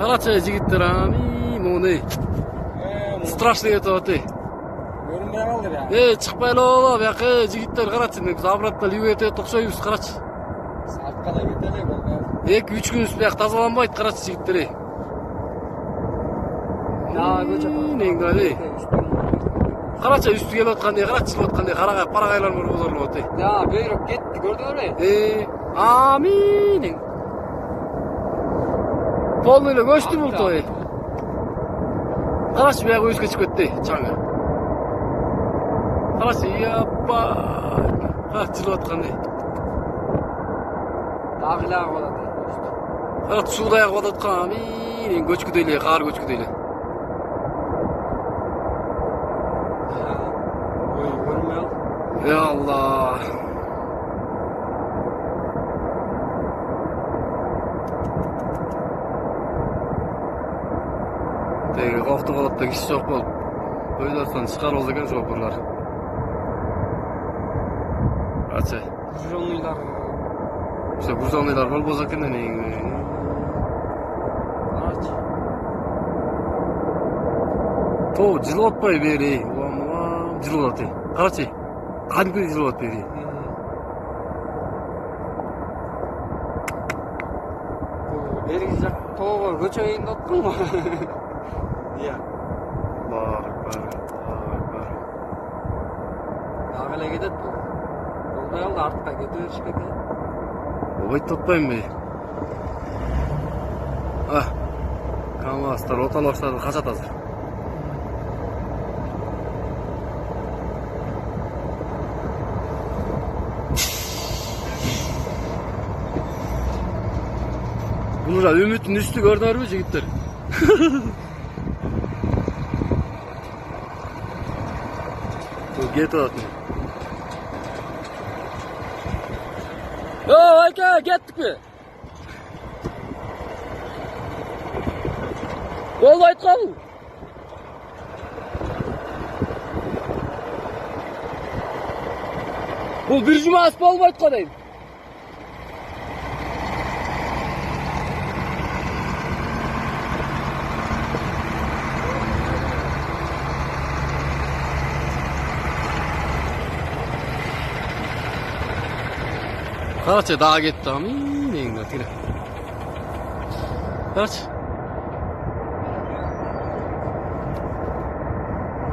Карачы жигиттер моуну страшный этип атат. Көрүнбөй калды я. Чыкпай эле боло, бияка жигиттер карачы, биз обратно либетет окшойбуз, карачы. Сапкала кетели болду. 2-3 күнүбүз бияк тазаланбайт, карачы жигиттер. Карачы үстү келип аткандай, карачы чыгып аткандай, карагайлар борбозорлуп атат. Ya бөйрөк кетти, көрдүңөрбү? Амин. Полный эле көчтү бултой. Карачы бияга өзгө чыгып кетти, чаңы. Карачы, япа. Карачы чыгып аткандай. Дагылар болот. Карачы суудай агып аткан, амин. Көчкүдөй эле, кар көчкүдөй эле. Ой, көрүнбөй калды. Ya Allah. Теги коктуп калат да киши жок болуп. Ойлорсоң чыгарбыз экен шопурлар. Ачы. Жонуйлар. Все буржойлар болбос экен эми. Карачы. То жылып атпай бери. Жылып атты. Карачы. Кадимки жылып атты бери. Берги жак тоого көчөйүн атканбы? Iya. Бар. Дагы эле кетет бул. Болбой калды, артка кете бериш керек. Болбойт деп атпаймынбы? КамАЗдар оталаштарды качат азыр. Бул үмүттүн үстү көрдүңөрбү жигиттер? Кетип атат. Айка, кеттикпи? Болбойт калды. Бул бир жумасы болбойт го дейм. Karачы дагы кетти. Амин. Карачы.